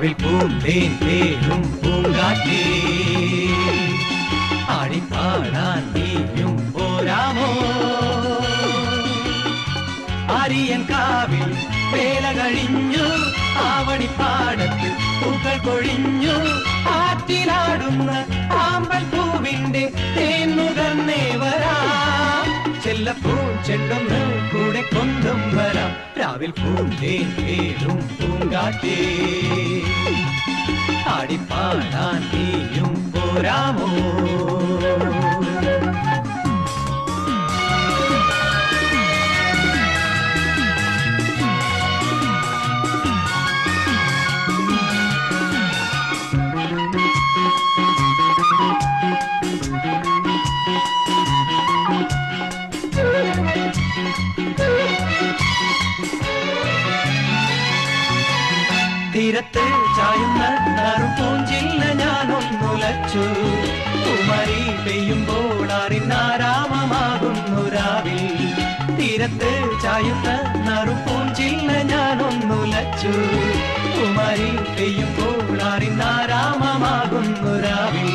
രാവിൽ പൂന്തേൻ തേനും പൂങ്കാറ്റേ ആടിപ്പാടാൻ നീയും പോരാമോ ആര്യൻ കാവിൽ വേല കഴിഞ്ഞു ആവണിപ്പാടത്ത് പൂക്കൾ കൊഴിഞ്ഞു ആറ്റിലാടുന്ന ആമ്പൽ പൂവിന്റെ തേൻ നുകർന്നേ വരാം ചെല്ലപ്പൂ ചെണ്ടൊന്ന് കൂടെ കൊണ്ടും വരാം രാവിൽ പൂന്തേൻ തേനും പൂങ്കാറ്റേ ആടിപ്പാടാൻ നീയും പോരാമോ തീരത്ത് ചായുന്ന നറുപൂഞ്ചില്ല ഞാനൊന്നുലച്ചു കുമരി പെയ്യുമ്പോൾ അറിനാരാമമാകുന്നു രാവിൽ തീരത്ത് ചായുന്ന നറുപൂഞ്ചില്ല ഞാനൊന്നുലച്ചു കുമരി പെയ്യുമ്പോൾ അറിനാരാമമാകുന്നു രാവിൽ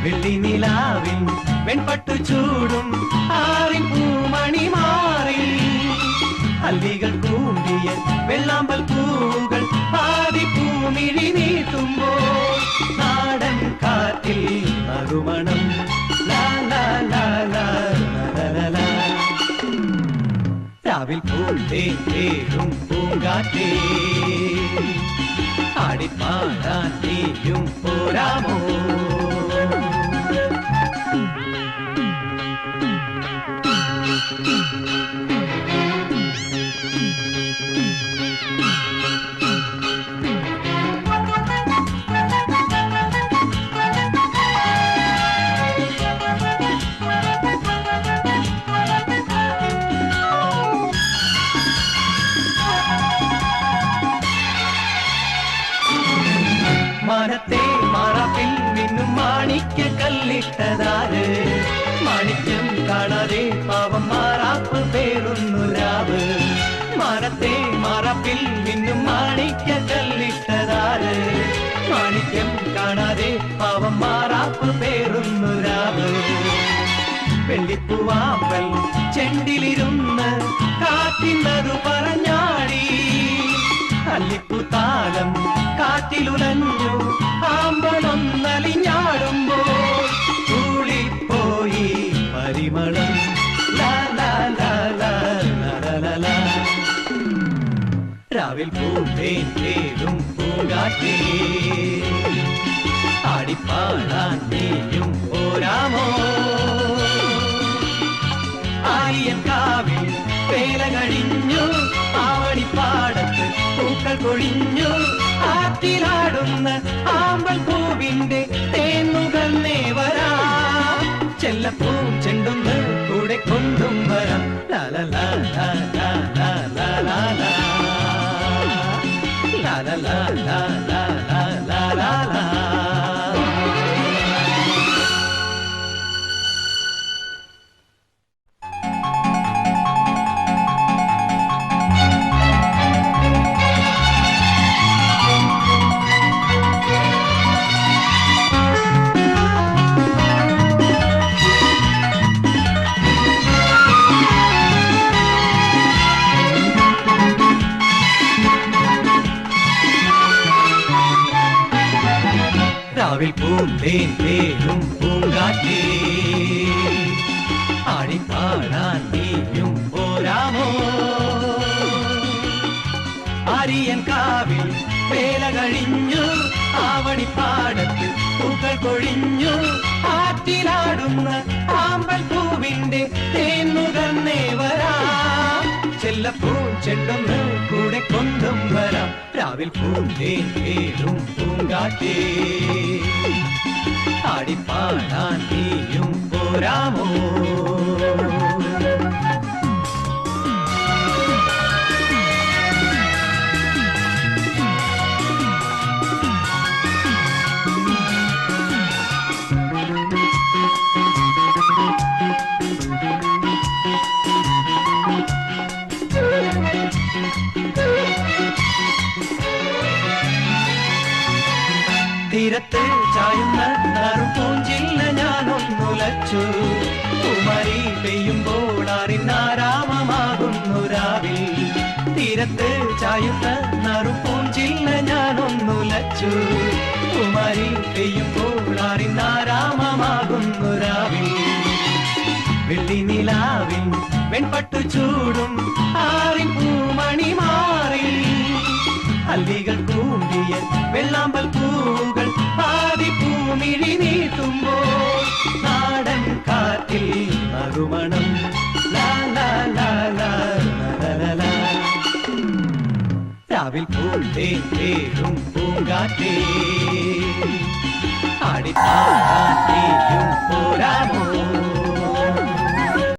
വെള്ളി നിലാവിൽ വെൺപട്ടു ചൂടും ആറിൻ പൂമണി മാറി അല്ലികൾ കൂമ്പിയ വെള്ളാമ്പൽ പൂവുകൾ പാതിപ്പൂമിഴി നീട്ടുമ്പോൾ നാടൻ കാറ്റിൽ നറുമണം രാവിൽ പൂന്തേൻ തേനും പൂങ്കാറ്റേ ആടിപ്പാടാൻ നീയും പോരാമോ മാനത്തെ മാറാപ്പിൽ നിന്നും മാണിക്യ കല്ലിട്ടതാര് മാണിക്യം കാണാതെ പാവം മാറാപ്പ് പേറുന്നു രാവ് മാനത്തെ മാറാപ്പിൽ നിന്നും മാണിക്യ കല്ലിട്ടതാര് മാണിക്യം കാണാതെ പാവം മാറാപ്പ് പേറുന്നു രാവ് വെള്ളിപ്പൂവാമ്പൽ ചെണ്ടിലിരുന്ന് കാറ്റിന്നതു പറഞ്ഞാടി അല്ലിപ്പൂത്താലം കാറ്റിലുലഞ്ഞു ആമ്പളൊന്നലിഞ്ഞാടുമ്പോൾ കൂളിപ്പോയി പരിമളം രാവിൽ പൂന്തേൻ തേനും പൂങ്കാറ്റേ ആടിപ്പാടാൻ നീയും പോരാമോ ആര്യൻ കാവിൽ വേല കഴിഞ്ഞു ആവണിപ്പാടത്ത് പൂക്കൾ കൊഴിഞ്ഞു ആറ്റിലാടുന്ന ആമ്പൽ പൂവിന്റെ തേൻ നുകർന്നേ വരാം ചെല്ലപ്പൂ ചെണ്ടൊന്ന് കൂടെ കൊണ്ടും വരാം ലാലാ ലാലാ ലാലാ ലാലാ ലാലാ ലാലാ ലാലാ രാവിൽ പൂന്തേൻ തേനും പൂങ്കാറ്റേ ആടിപ്പാടാൻ നീയും പോരാമോ ആര്യൻ കാവിൽ വേല കഴിഞ്ഞു ആവണിപ്പാടത്ത് പൂക്കൾ കൊഴിഞ്ഞു ആറ്റിലാടുന്ന ആമ്പൽ പൂവിന്റെ തേൻ നുകർന്നേ വരാം ചെല്ലപ്പൂ ചെണ്ടൊന്ന് കൂടെ കൊണ്ടും വരാം രാവിൽ പൂന്തേൻ തേനും പൂങ്കാറ്റേ ആടിപ്പാടാൻ നീയും പോരാമോ മുലച്ചു കുമരി പെയ്യുമ്പോൾ അറിഞ്ഞാരാമമാകുന്നു രാവിൽ തീരത്ത് ചായുന്ന നറുപൂഞ്ചില്ല ഞാനൊന്നുലച്ചു കുമരി പെയ്യുമ്പോൾ അറിഞ്ഞാരാമമാകുന്നു രാവിൽ വെള്ളി നിലാവിൽ വെൺപട്ടു ചൂടും ആറിൻ പൂമണി മാറി അല്ലികൾ കൂമ്പിയ വെള്ളാമ്പൽ പൂകൾ പാതി പൂമിഴി നീട്ടുമ്പോൾ നാടൻ കാറ്റിൽ നറുമണം ലാ ലാ ലാ ലാ ലാ ലാ ലാ. രാവിൽ പൂന്തേരും പൂങ്കാറ്റേ ആടിത്താ